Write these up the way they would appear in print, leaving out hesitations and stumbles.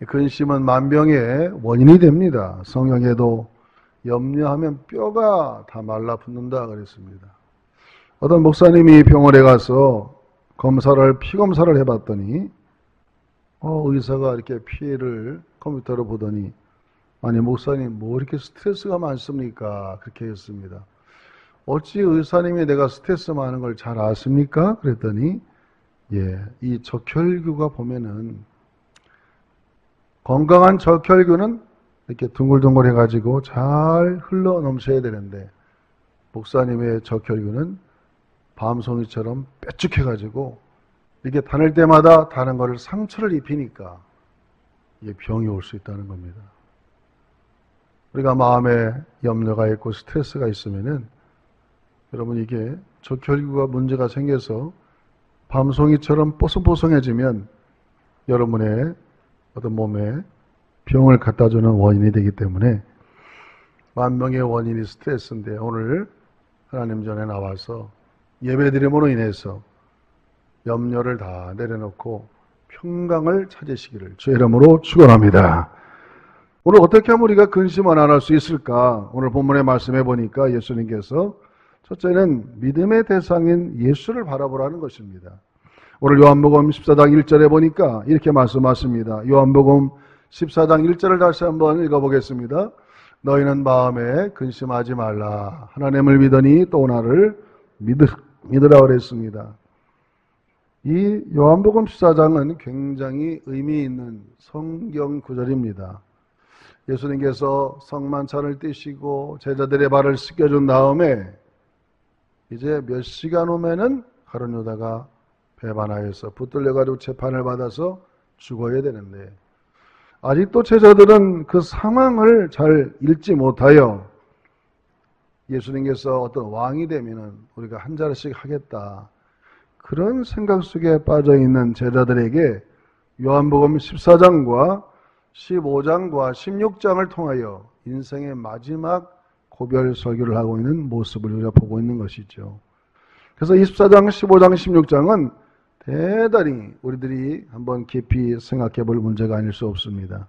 근심은 만병의 원인이 됩니다. 성경에도 염려하면 뼈가 다 말라붙는다 그랬습니다. 어떤 목사님이 병원에 가서 피 검사를 해봤더니 의사가 이렇게 피를 컴퓨터로 보더니 아니 목사님 뭐 이렇게 스트레스가 많습니까? 그렇게 했습니다. 어찌 의사님이 내가 스트레스 많은 걸 잘 아십니까? 그랬더니 이 적혈구가 보면은 건강한 적혈구는 이렇게 둥글둥글 해가지고 잘 흘러 넘쳐야 되는데 목사님의 적혈구는 밤송이처럼 뾰족해가지고 이렇게 다닐 때마다 다른 거를 상처를 입히니까 이게 병이 올 수 있다는 겁니다. 우리가 마음에 염려가 있고 스트레스가 있으면은 여러분 이게 적혈구가 문제가 생겨서 밤송이처럼 뽀송뽀송해지면 여러분의 어떤 몸에 병을 갖다 주는 원인이 되기 때문에 만병의 원인이 스트레스인데 오늘 하나님 전에 나와서 예배드림으로 인해서 염려를 다 내려놓고 평강을 찾으시기를 주의 이름으로 축원합니다. 오늘 어떻게 하면 우리가 근심을 안 할 수 있을까? 오늘 본문에 말씀해 보니까 예수님께서 첫째는 믿음의 대상인 예수를 바라보라는 것입니다. 오늘 요한복음 14장 1절에 보니까 이렇게 말씀하십니다. 요한복음 14장 1절을 다시 한번 읽어보겠습니다. 너희는 마음에 근심하지 말라. 하나님을 믿으니 또 나를 믿으라 그랬습니다. 이 요한복음 14장은 굉장히 의미 있는 성경 구절입니다. 예수님께서 성만찬을 떼시고 제자들의 발을 씻겨준 다음에 이제 몇 시간 후면은 가룟 유다가 배반하여서 붙들려가지고 재판을 받아서 죽어야 되는데 아직도 제자들은 그 상황을 잘 읽지 못하여 예수님께서 어떤 왕이 되면은 우리가 한 자리씩 하겠다 그런 생각 속에 빠져있는 제자들에게 요한복음 14장과 15장과 16장을 통하여 인생의 마지막 고별 설교를 하고 있는 모습을 우리가 보고 있는 것이죠. 그래서 24장, 15장, 16장은 대단히 우리들이 한번 깊이 생각해 볼 문제가 아닐 수 없습니다.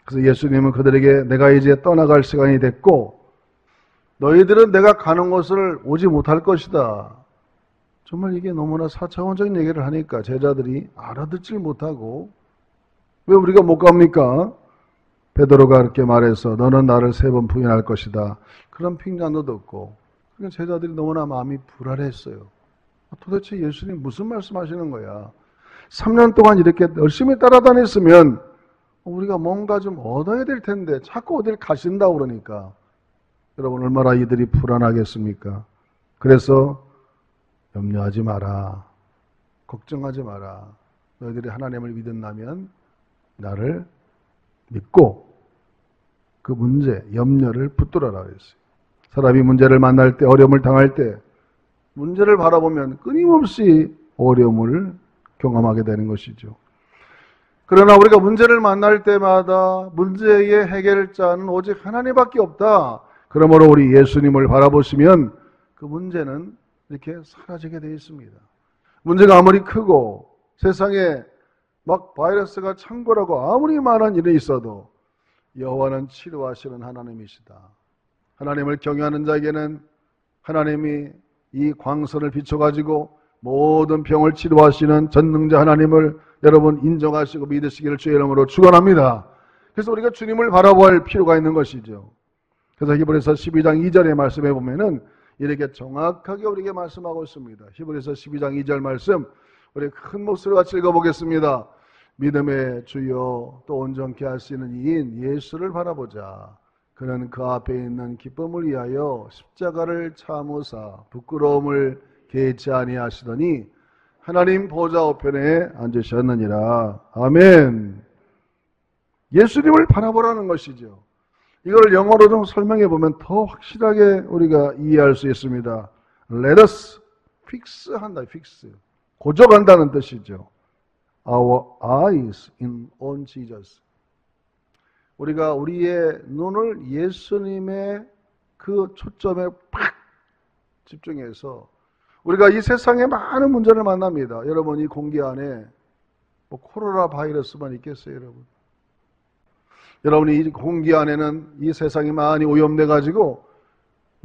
그래서 예수님은 그들에게 내가 이제 떠나갈 시간이 됐고 너희들은 내가 가는 곳을 오지 못할 것이다. 정말 이게 너무나 4차원적인 얘기를 하니까 제자들이 알아듣질 못하고 왜 우리가 못 갑니까? 베드로가 그렇게 말해서 너는 나를 3번 부인할 것이다. 그런 핑잔도 듣고 그러니까 제자들이 너무나 마음이 불안했어요. 도대체 예수님 무슨 말씀하시는 거야? 3년 동안 이렇게 열심히 따라다녔으면 우리가 뭔가 좀 얻어야 될 텐데 자꾸 어딜 가신다고 그러니까 여러분 얼마나 이들이 불안하겠습니까? 그래서 염려하지 마라. 걱정하지 마라. 너희들이 하나님을 믿는다면 나를 믿고 그 문제, 염려를 붙들어라 그랬어요. 사람이 문제를 만날 때, 어려움을 당할 때 문제를 바라보면 끊임없이 어려움을 경험하게 되는 것이죠. 그러나 우리가 문제를 만날 때마다 문제의 해결자는 오직 하나님밖에 없다. 그러므로 우리 예수님을 바라보시면 그 문제는 이렇게 사라지게 되어 있습니다. 문제가 아무리 크고 세상에 막 바이러스가 창궐하고 아무리 많은 일이 있어도 여호와는 치료하시는 하나님이시다. 하나님을 경외하는 자에게는 하나님이 이 광선을 비춰가지고 모든 병을 치료하시는 전능자 하나님을 여러분 인정하시고 믿으시기를 주의 이름으로 축원합니다. 그래서 우리가 주님을 바라볼 필요가 있는 것이죠. 그래서 히브리서 12장 2절의 말씀에 보면은 이렇게 정확하게 우리에게 말씀하고 있습니다. 히브리서 12장 2절 말씀 우리 큰 목소리로 같이 읽어보겠습니다. 믿음의 주요 또 온전케 하시는 이인 예수를 바라보자. 그는 그 앞에 있는 기쁨을 위하여 십자가를 참으사 부끄러움을 개치 아니하시더니 하나님 보좌 우편에 앉으셨느니라. 아멘. 예수님을 바라보라는 것이죠. 이걸 영어로 좀 설명해 보면 더 확실하게 우리가 이해할 수 있습니다. Let us fix 한다. fix. 고정한다는 뜻이죠. Our eyes on Jesus. 우리가 우리의 눈을 예수님의 그 초점에 팍 집중해서 우리가 이 세상에 많은 문제를 만납니다. 여러분 이 공기 안에 뭐 코로나 바이러스만 있겠어요, 여러분? 여러분이 이 공기 안에는 이 세상이 많이 오염돼 가지고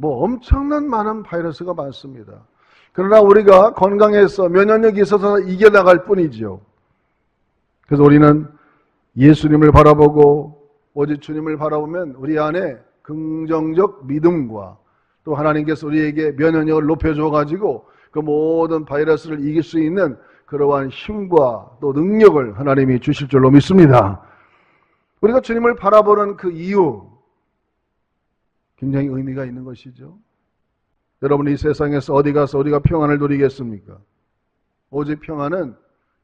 엄청난 많은 바이러스가 많습니다. 그러나 우리가 건강해서 면역력이 있어서 이겨나갈 뿐이지요. 그래서 우리는 예수님을 바라보고 오직 주님을 바라보면 우리 안에 긍정적 믿음과 또 하나님께서 우리에게 면역력을 높여줘 가지고 그 모든 바이러스를 이길 수 있는 그러한 힘과 또 능력을 하나님이 주실 줄로 믿습니다. 우리가 주님을 바라보는 그 이유 굉장히 의미가 있는 것이죠. 여러분이 이 세상에서 어디 가서 우리가 평안을 누리겠습니까? 오직 평안은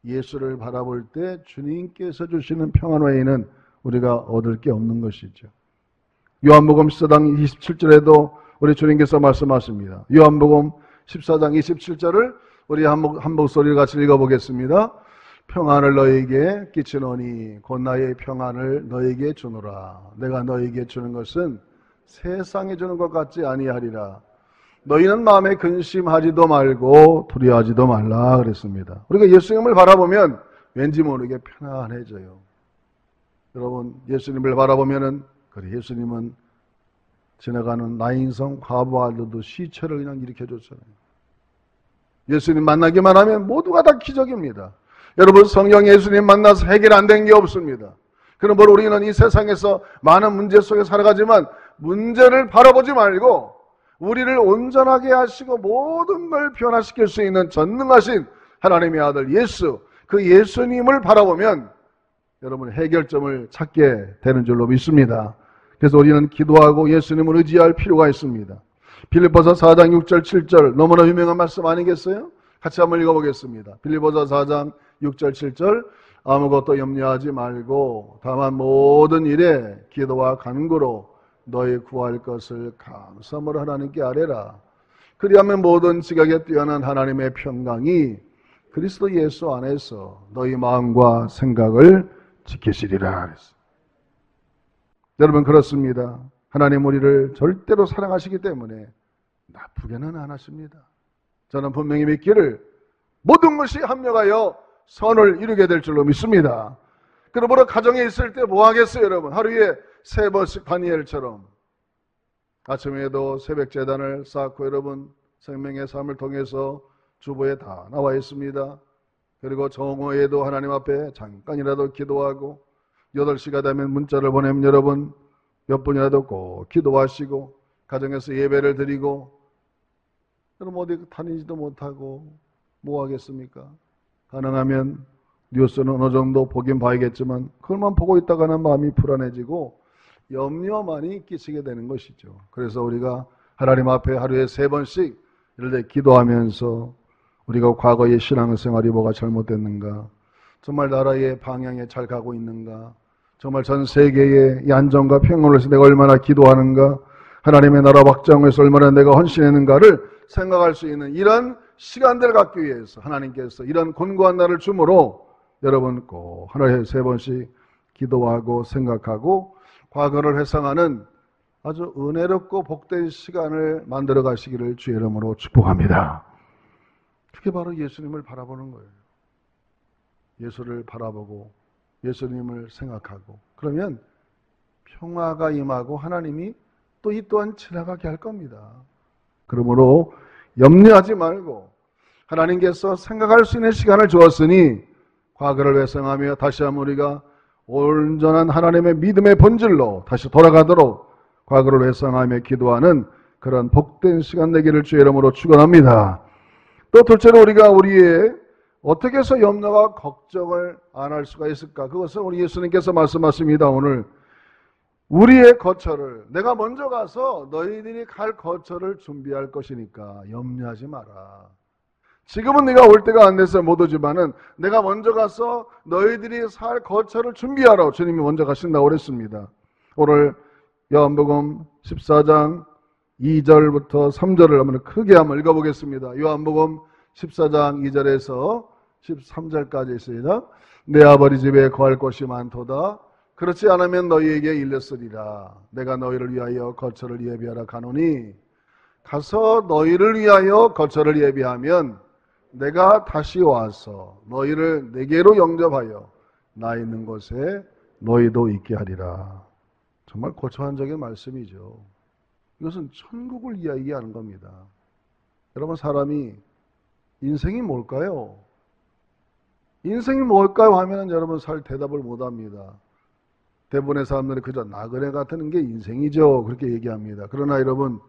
예수를 바라볼 때 주님께서 주시는 평안 외에는 우리가 얻을 게 없는 것이죠. 요한복음 14장 27절에도 우리 주님께서 말씀하십니다. 요한복음 14장 27절을 우리 한 목소리를 같이 읽어보겠습니다. 평안을 너에게 끼치노니 곧 나의 평안을 너에게 주노라. 내가 너에게 주는 것은 세상에 주는 것 같지 아니하리라. 너희는 마음에 근심하지도 말고 두려워하지도 말라 그랬습니다. 우리가 예수님을 바라보면 왠지 모르게 편안해져요. 여러분 예수님을 바라보면은 그래 예수님은 지나가는 나인성 과부하들도 시체를 그냥 일으켜줬잖아요. 예수님 만나기만 하면 모두가 다 기적입니다. 여러분 성경 예수님 만나서 해결 안 된 게 없습니다. 그러므로 우리는 이 세상에서 많은 문제 속에 살아가지만 문제를 바라보지 말고 우리를 온전하게 하시고 모든 걸 변화시킬 수 있는 전능하신 하나님의 아들 예수, 그 예수님을 바라보면 여러분 해결점을 찾게 되는 줄로 믿습니다. 그래서 우리는 기도하고 예수님을 의지할 필요가 있습니다. 빌립보서 4장 6절 7절 너무나 유명한 말씀 아니겠어요? 같이 한번 읽어보겠습니다. 빌립보서 4장 6절 7절 아무것도 염려하지 말고 다만 모든 일에 기도와 간구로 너희 구할 것을 감사함으로 하나님께 아뢰라. 그리하면 모든 지각에 뛰어난 하나님의 평강이 그리스도 예수 안에서 너희 마음과 생각을 지키시리라 그랬어요. 여러분 그렇습니다. 하나님 우리를 절대로 사랑하시기 때문에 나쁘게는 안 하십니다. 저는 분명히 믿기를 모든 것이 합력하여 선을 이루게 될 줄로 믿습니다. 그러므로 가정에 있을 때 뭐 하겠어요 여러분? 하루에 3번씩 다니엘처럼 아침에도 새벽 제단을 쌓고 여러분 생명의 삶을 통해서 주보에 다 나와 있습니다. 그리고 정오에도 하나님 앞에 잠깐이라도 기도하고 8시가 되면 문자를 보내면 여러분 몇 분이라도 꼭 기도하시고 가정에서 예배를 드리고 여러분 어디 다니지도 못하고 뭐 하겠습니까? 가능하면 뉴스는 어느 정도 보긴 봐야겠지만 그것만 보고 있다가는 마음이 불안해지고 염려만이 끼치게 되는 것이죠. 그래서 우리가 하나님 앞에 하루에 3번씩 이럴 때 기도하면서 우리가 과거의 신앙생활이 뭐가 잘못됐는가, 정말 나라의 방향에 잘 가고 있는가, 정말 전 세계의 이 안정과 평온을 위해서 내가 얼마나 기도하는가, 하나님의 나라 확장을 위해서 얼마나 내가 헌신했는가를 생각할 수 있는 이런 시간들을 갖기 위해서 하나님께서 이런 곤고한 날을 주므로 여러분 꼭 하루에 3번씩 기도하고 생각하고 과거를 회상하는 아주 은혜롭고 복된 시간을 만들어 가시기를 주의 이름으로 축복합니다. 그게 바로 예수님을 바라보는 거예요. 예수를 바라보고 예수님을 생각하고 그러면 평화가 임하고 하나님이 또 이 또한 지나가게 할 겁니다. 그러므로 염려하지 말고 하나님께서 생각할 수 있는 시간을 주었으니 과거를 회상하며 다시 한번 우리가 온전한 하나님의 믿음의 본질로 다시 돌아가도록 과거를 회상하며 기도하는 그런 복된 시간 되기를 주의 이름으로 축원합니다. 또 둘째로 우리가 우리의 어떻게 해서 염려와 걱정을 안 할 수가 있을까? 그것은 우리 예수님께서 말씀하십니다. 오늘 우리의 거처를 내가 먼저 가서 너희들이 갈 거처를 준비할 것이니까 염려하지 마라. 지금은 네가 올 때가 안 돼서 못 오지만은 내가 먼저 가서 너희들이 살 거처를 준비하라. 주님이 먼저 가신다고 그랬습니다. 오늘 요한복음 14장 2절부터 3절을 한번 크게 한번 읽어보겠습니다. 요한복음 14장 2절에서 13절까지 있습니다. 내 아버지 집에 거할 곳이 많도다. 그렇지 않으면 너희에게 일렀으리라. 내가 너희를 위하여 거처를 예비하라 가노니 가서 너희를 위하여 거처를 예비하면 내가 다시 와서 너희를 내게로 영접하여 나 있는 곳에 너희도 있게 하리라. 정말 고차원적인 말씀이죠. 이것은 천국을 이야기하는 겁니다. 여러분, 사람이 인생이 뭘까요? 인생이 뭘까요? 하면 여러분 잘 대답을 못합니다. 대부분의 사람들이 그저 나그네 같은 게 인생이죠. 그렇게 얘기합니다. 그러나 여러분,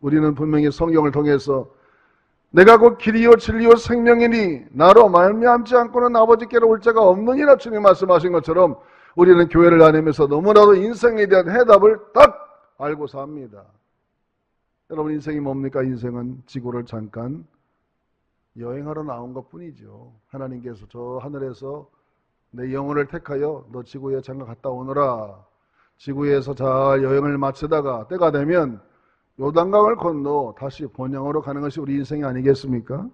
우리는 분명히 성경을 통해서 내가 곧 길이요 진리요 생명이니 나로 말미암지 않고는 아버지께로 올 자가 없느니라 주님 말씀하신 것처럼 우리는 교회를 다니면서 너무나도 인생에 대한 해답을 딱 알고 삽니다. 여러분, 인생이 뭡니까? 인생은 지구를 잠깐 여행하러 나온 것뿐이죠. 하나님께서 저 하늘에서 내 영혼을 택하여 너 지구에 잠깐 갔다 오너라. 지구에서 잘 여행을 마치다가 때가 되면 요단강을 건너 다시 본향으로 가는 것이 우리 인생이 아니겠습니까?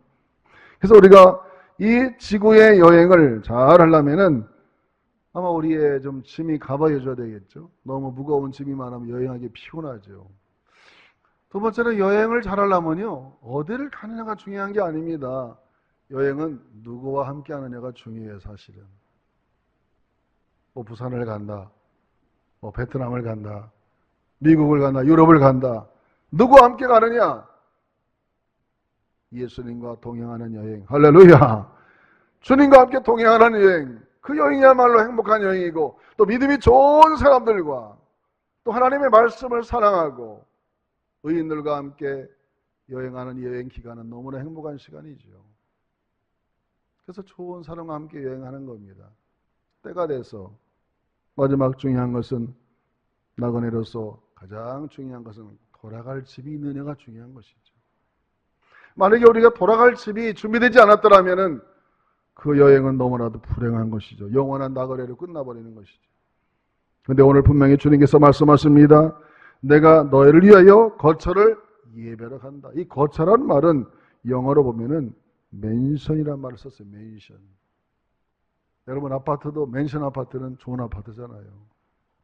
그래서 우리가 이 지구의 여행을 잘 하려면은 아마 우리의 좀 짐이 가벼워져야 되겠죠. 너무 무거운 짐이 많으면 여행하기 피곤하죠. 두 번째는 여행을 잘 하려면요, 어디를 가느냐가 중요한 게 아닙니다. 여행은 누구와 함께 하느냐가 중요해요, 사실은. 뭐 부산을 간다, 뭐 베트남을 간다, 미국을 간다, 유럽을 간다. 누구와 함께 가느냐? 예수님과 동행하는 여행. 할렐루야. 주님과 함께 동행하는 여행. 그 여행이야말로 행복한 여행이고, 또 믿음이 좋은 사람들과 또 하나님의 말씀을 사랑하고 의인들과 함께 여행하는 여행 기간은 너무나 행복한 시간이죠. 그래서 좋은 사람과 함께 여행하는 겁니다. 때가 돼서 마지막 중요한 것은, 나그네로서 가장 중요한 것은 돌아갈 집이 있느냐가 중요한 것이죠. 만약에 우리가 돌아갈 집이 준비되지 않았더라면 그 여행은 너무나도 불행한 것이죠. 영원한 나그네로 끝나버리는 것이죠. 그런데 오늘 분명히 주님께서 말씀하십니다. 내가 너희를 위하여 거처를 예배로 간다. 이 거처라는 말은 영어로 보면은 맨션이라는 말을 썼어요. 맨션. 여러분, 아파트도 맨션 아파트는 좋은 아파트잖아요.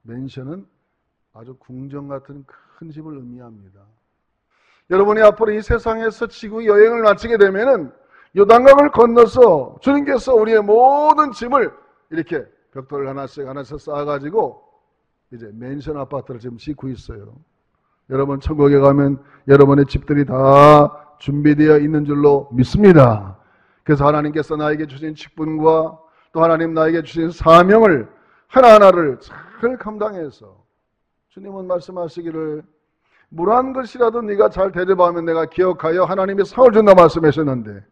맨션은 아주 궁정 같은 큰 집을 의미합니다. 여러분이 앞으로 이 세상에서 지구 여행을 마치게 되면은 요단강을 건너서 주님께서 우리의 모든 짐을 이렇게 벽돌을 하나씩 쌓아가지고 이제 맨션 아파트를 지금 짓고 있어요. 여러분, 천국에 가면 여러분의 집들이 다 준비되어 있는 줄로 믿습니다. 그래서 하나님께서 나에게 주신 직분과 또 하나님 나에게 주신 사명을 하나하나를 잘 감당해서, 주님은 말씀하시기를 물 한 것이라도 네가 잘 대접하면 내가 기억하여 하나님의 상을 준다 말씀하셨는데,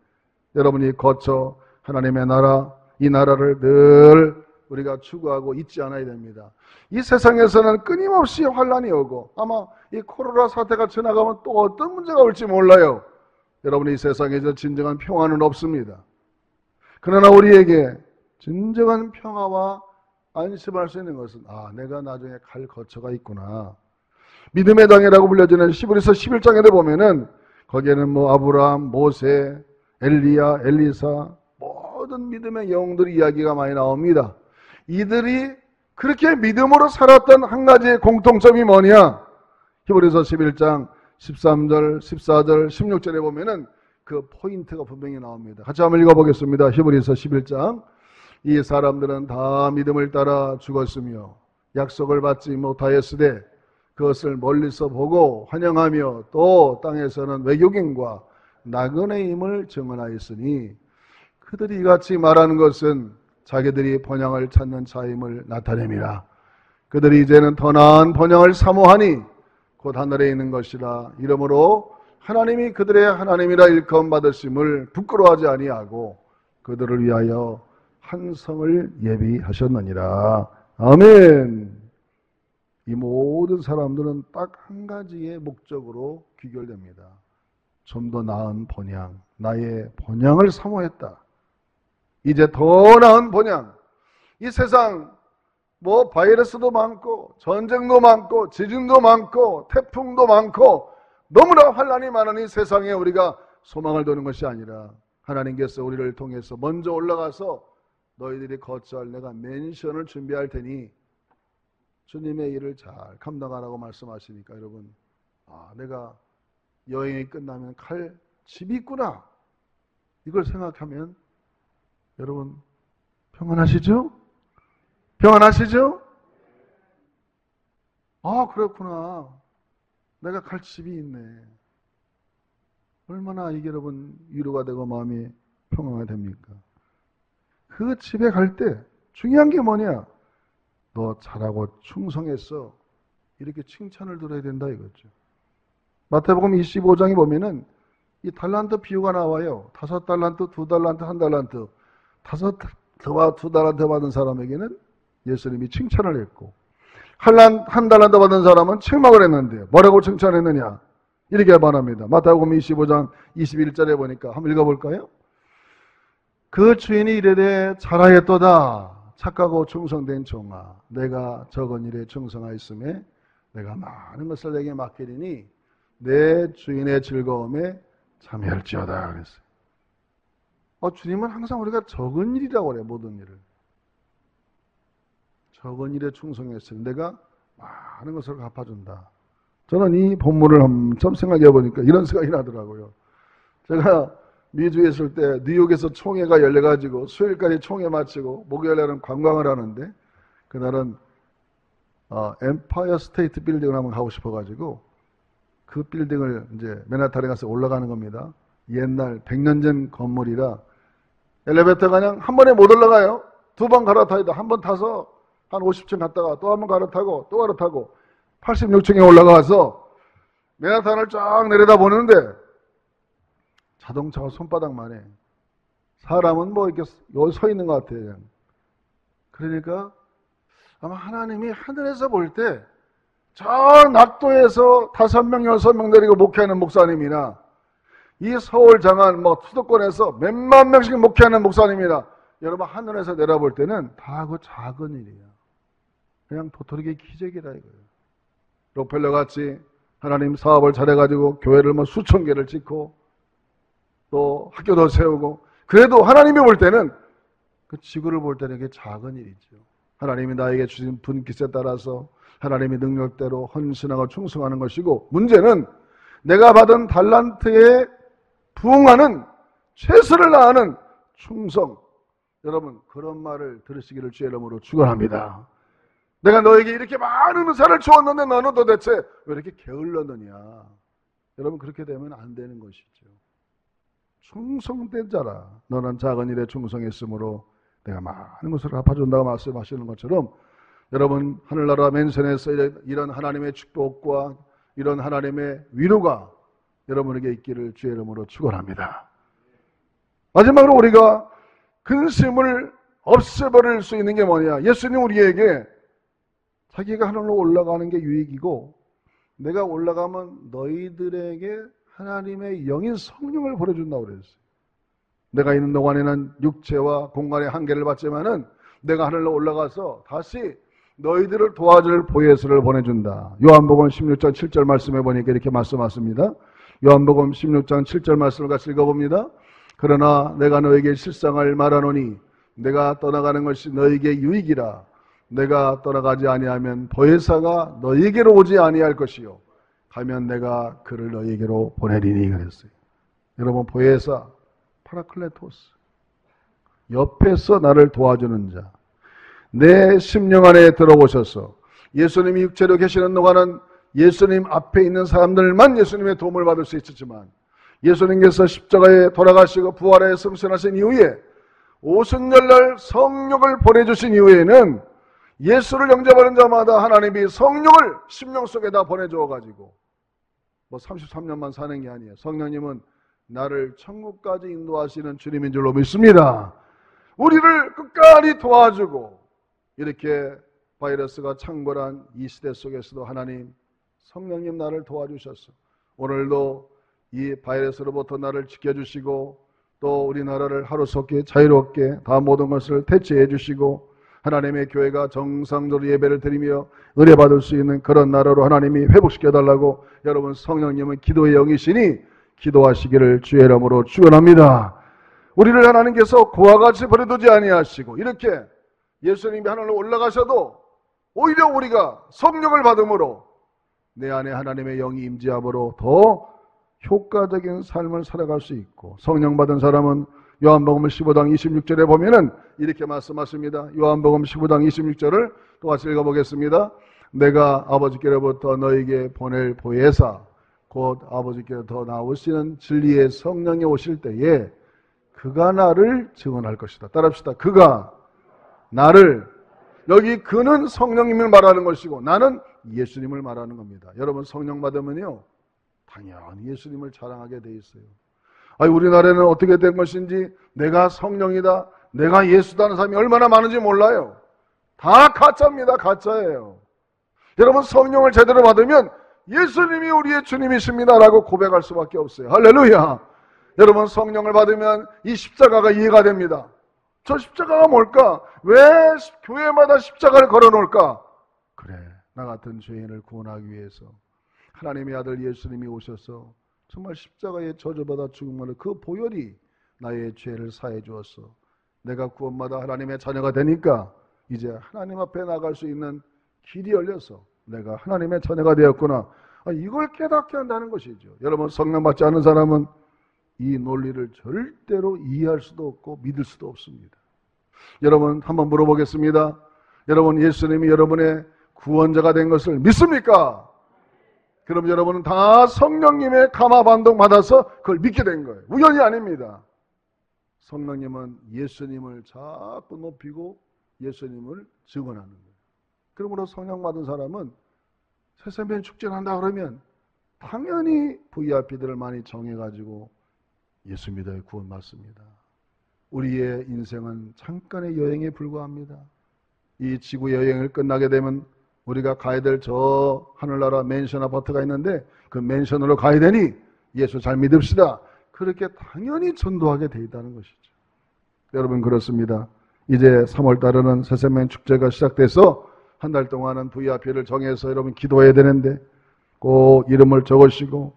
여러분이 거쳐 하나님의 나라, 이 나라를 늘 우리가 추구하고 잊지 않아야 됩니다. 이 세상에서는 끊임없이 환란이 오고 아마 이 코로나 사태가 지나가면 또 어떤 문제가 올지 몰라요. 여러분, 이 세상에서 진정한 평화는 없습니다. 그러나 우리에게 진정한 평화와 안심할 수 있는 것은, 내가 나중에 갈 거처가 있구나. 믿음의 당이라고 불려지는 히브리서 11장에 보면은 거기에는 뭐 아브라함, 모세, 엘리야, 엘리사, 모든 믿음의 영웅들의 이야기가 많이 나옵니다. 이들이 그렇게 믿음으로 살았던 한 가지의 공통점이 뭐냐? 히브리서 11장 13절, 14절, 16절에 보면은 그 포인트가 분명히 나옵니다. 같이 한번 읽어보겠습니다. 히브리서 11장. 이 사람들은 다 믿음을 따라 죽었으며 약속을 받지 못하였으되 그것을 멀리서 보고 환영하며 또 땅에서는 외국인과 나그네임을 증언하였으니 그들이 이같이 말하는 것은 자기들이 번영을 찾는 자임을 나타냅니다. 그들이 이제는 더 나은 번영을 사모하니 곧 하늘에 있는 것이라. 이러므로 하나님이 그들의 하나님이라 일컬음 받으심을 부끄러워하지 아니하고 그들을 위하여 한 성을 예비하셨느니라. 아멘. 이 모든 사람들은 딱 한 가지의 목적으로 귀결됩니다. 좀 더 나은 번영, 나의 번영을 사모했다. 이제 더 나은 번영. 이 세상 뭐 바이러스도 많고 전쟁도 많고 지진도 많고 태풍도 많고 너무나 환란이 많은 이 세상에 우리가 소망을 두는 것이 아니라 하나님께서 우리를 통해서 먼저 올라가서 너희들이 거처할 내가 맨션을 준비할 테니 주님의 일을 잘 감당하라고 말씀하시니까 여러분, 내가 여행이 끝나면 갈 집이 있구나. 이걸 생각하면 여러분 평안하시죠? 평안하시죠? 아, 그렇구나. 내가 갈 집이 있네. 얼마나 이게 여러분 위로가 되고 마음이 평화가 됩니까? 그 집에 갈 때 중요한 게 뭐냐? 너 잘하고 충성했어. 이렇게 칭찬을 들어야 된다 이거죠. 마태복음 25장에 보면은 이 달란트 비유가 나와요. 5달란트, 2달란트, 1달란트. 5달란트와 2달란트 받은 사람에게는 예수님이 칭찬을 했고, 한 달란트 받은 사람은 책망을 했는데 뭐라고 칭찬했느냐? 이렇게 말합니다. 마태복음 25장 21절에 보니까 한번 읽어볼까요? 그 주인이 이르되 잘하였도다. 착하고 충성된 종아, 내가 적은 일에 충성하였음에 내가 많은 것을 내게 맡기리니 내 주인의 즐거움에 참여할지어다 그랬어요. 주님은 항상 우리가 적은 일이라고 그래요. 모든 일을. 적은 일에 충성했으면 내가 많은 것을 갚아준다. 저는 이 본문을 한번 생각해 보니까 이런 생각이 나더라고요. 제가 미주에 있을 때 뉴욕에서 총회가 열려가지고 수요일까지 총회 마치고 목요일날은 관광을 하는데, 그날은 엠파이어 스테이트 빌딩을 한번 가고 싶어가지고 그 빌딩을 이제 맨하탄에 가서 올라가는 겁니다. 옛날 100년 전 건물이라 엘리베이터가 그냥 한 번에 못 올라가요. 2번 갈아타야 돼. 한 번 타서 한 50층 갔다가 또 한 번 갈아타고 또 갈아타고 86층에 올라가서 맨하탄을 쫙 내려다 보는데 자동차가 손바닥만 해. 사람은 뭐 이렇게 여기 서 있는 것 같아요. 그러니까 아마 하나님이 하늘에서 볼 때 저 낙도에서 5명, 6명 내리고 목회하는 목사님이나 이 서울 장안 수도권에서 몇만 명씩 목회하는 목사님이나 여러분 하늘에서 내려볼 때는 다 그 작은 일이야. 그냥 도토리의 기적이라 이거예요. 록펠러 같이 하나님 사업을 잘해가지고 교회를 수천 개를 짓고 또 학교도 세우고, 그래도 하나님이 볼 때는 그 지구를 볼 때는 이게 작은 일이죠. 하나님이 나에게 주신 분깃에 따라서 하나님의 능력대로 헌신하고 충성하는 것이고, 문제는 내가 받은 달란트에 부응하는 최선을 다하는 충성. 여러분 그런 말을 들으시기를 주의 이름으로 축원합니다. 내가 너에게 이렇게 많은 은사를 주었는데 너는 도대체 왜 이렇게 게을렀느냐. 여러분 그렇게 되면 안 되는 것이죠. 충성된 자라. 너는 작은 일에 충성했으므로 내가 많은 것을 갚아준다고 말씀하시는 것처럼, 여러분 하늘나라 맨션에서 이런 하나님의 축복과 이런 하나님의 위로가 여러분에게 있기를 주의 이름으로 축원합니다. 마지막으로 우리가 근심을 없애버릴 수 있는 게 뭐냐? 예수님 우리에게 자기가 하늘로 올라가는 게 유익이고, 내가 올라가면 너희들에게 하나님의 영인 성령을 보내준다고 그랬어요. 내가 있는 동안에는 육체와 공간의 한계를 받지만은 내가 하늘로 올라가서 다시 너희들을 도와줄 보혜사를 보내준다. 요한복음 16장 7절 말씀해 보니까 이렇게 말씀하십니다. 요한복음 16장 7절 말씀을 같이 읽어봅니다. 그러나 내가 너에게 실상을 말하노니 내가 떠나가는 것이 너에게 유익이라. 내가 떠나가지 아니하면 보혜사가 너에게로 오지 아니할 것이요 가면 내가 그를 너에게로 보내리니 그랬어요. 여러분 보혜사 파라클레토스, 옆에서 나를 도와주는 자, 내 심령 안에 들어오셔서 예수님이 육체로 계시는 동안은 예수님 앞에 있는 사람들만 예수님의 도움을 받을 수 있었지만, 예수님께서 십자가에 돌아가시고 부활에 승천하신 이후에 오순절날 성령을 보내주신 이후에는 예수를 영접하는 자마다 하나님이 성령을 심령 속에다 보내주어가지고 33년만 사는 게 아니에요. 성령님은 나를 천국까지 인도하시는 주님인 줄로 믿습니다. 우리를 끝까지 도와주고, 이렇게 바이러스가 창궐한 이 시대 속에서도 하나님 성령님 나를 도와주셨어. 오늘도 이 바이러스로부터 나를 지켜주시고, 또 우리나라를 하루속히 자유롭게 다 모든 것을 대체해 주시고, 하나님의 교회가 정상적으로 예배를 드리며 은혜받을 수 있는 그런 나라로 하나님이 회복시켜달라고 여러분 성령님은 기도의 영이시니 기도하시기를 주의 이름으로 축원합니다. 우리를 하나님께서 그와 같이 버려두지 아니하시고, 이렇게 예수님이 하늘로 올라가셔도 오히려 우리가 성령을 받음으로 내 안에 하나님의 영이 임재함으로 더 효과적인 삶을 살아갈 수 있고, 성령 받은 사람은 요한복음 15장 26절에 보면은 이렇게 말씀하십니다. 요한복음 15장 26절을 또 같이 읽어보겠습니다. 내가 아버지께로부터 너에게 보낼 보혜사 곧 아버지께로 나오시는 진리의 성령이 오실 때에 그가 나를 증언할 것이다. 따라합시다. 그가 나를, 여기 그는 성령님을 말하는 것이고 나는 예수님을 말하는 겁니다. 여러분 성령 받으면요 당연히 예수님을 자랑하게 돼 있어요. 우리나라에는 어떻게 된 것인지 내가 성령이다, 내가 예수다 하는 사람이 얼마나 많은지 몰라요. 다 가짜입니다. 가짜예요. 여러분 성령을 제대로 받으면 예수님이 우리의 주님이십니다 라고 고백할 수밖에 없어요. 할렐루야. 여러분 성령을 받으면 이 십자가가 이해가 됩니다. 저 십자가가 뭘까? 왜 교회마다 십자가를 걸어놓을까? 그래, 나 같은 죄인을 구원하기 위해서 하나님의 아들 예수님이 오셔서 정말 십자가에 저주받아 죽음으로 그 보혈이 나의 죄를 사해 주었어. 내가 구원받아 하나님의 자녀가 되니까 이제 하나님 앞에 나갈 수 있는 길이 열려서 내가 하나님의 자녀가 되었구나. 이걸 깨닫게 한다는 것이죠. 여러분 성령 받지 않은 사람은 이 논리를 절대로 이해할 수도 없고 믿을 수도 없습니다. 여러분 한번 물어보겠습니다. 여러분 예수님이 여러분의 구원자가 된 것을 믿습니까? 그럼 여러분은 다 성령님의 감화 반동 받아서 그걸 믿게 된 거예요. 우연이 아닙니다. 성령님은 예수님을 자꾸 높이고 예수님을 증언하는 거예요. 그러므로 성령 받은 사람은 새세면 축제를 한다 그러면 당연히 VIP들을 많이 정해가지고 예수 믿어야 구원 받습니다. 우리의 인생은 잠깐의 여행에 불과합니다. 이 지구 여행을 끝나게 되면 우리가 가야 될 저 하늘나라 맨션 아파트가 있는데 그 맨션으로 가야 되니 예수 잘 믿읍시다. 그렇게 당연히 전도하게 돼 있다는 것이죠. 여러분 그렇습니다. 이제 3월 달에는 새세면 축제가 시작돼서 한 달 동안은 VIP를 정해서 여러분 기도해야 되는데 꼭 이름을 적으시고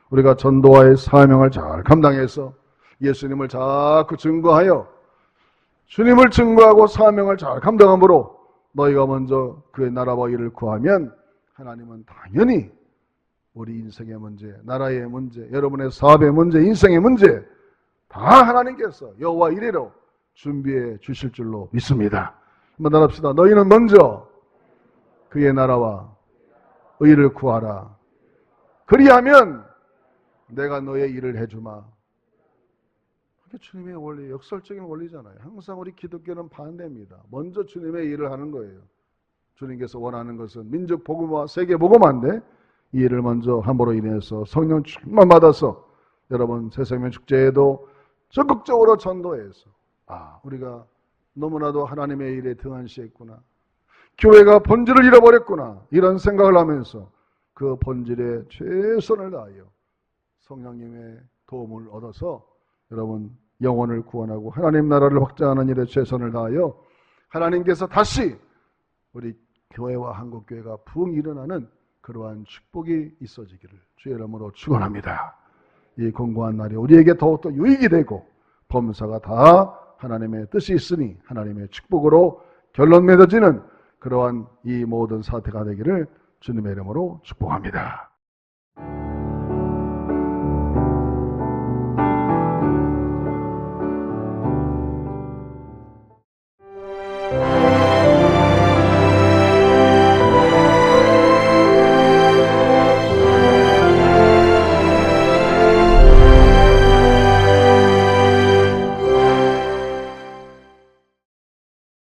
우리가 전도와의 사명을 잘 감당해서 예수님을 자꾸 증거하여 주님을 증거하고 사명을 잘 감당함으로 너희가 먼저 그의 나라와 일을 구하면 하나님은 당연히 우리 인생의 문제, 나라의 문제, 여러분의 사업의 문제, 인생의 문제 다 하나님께서 여호와 이레로 준비해 주실 줄로 믿습니다. 한번 따라합시다. 너희는 먼저 그의 나라와 의를 구하라. 그리하면 내가 너의 일을 해주마. 그게 주님의 원리, 역설적인 원리잖아요. 항상 우리 기독교는 반대입니다. 먼저 주님의 일을 하는 거예요. 주님께서 원하는 것은 민족 복음화, 세계 복음화인데 이 일을 먼저 함으로 인해서 성령 충만 받아서 여러분 새생명 축제에도 적극적으로 전도해서 우리가 너무나도 하나님의 일에 등한시했구나. 교회가 본질을 잃어버렸구나. 이런 생각을 하면서 그 본질에 최선을 다하여 성령님의 도움을 얻어서 여러분 영혼을 구원하고 하나님 나라를 확장하는 일에 최선을 다하여 하나님께서 다시 우리 교회와 한국교회가 부흥 일어나는 그러한 축복이 있어지기를 주의 이름으로 축원합니다. 이 공고한 날이 우리에게 더욱더 유익이 되고 범사가 다 하나님의 뜻이 있으니 하나님의 축복으로 결론 맺어지는 그러한 이 모든 사태가 되기를 주님의 이름으로 축복합니다.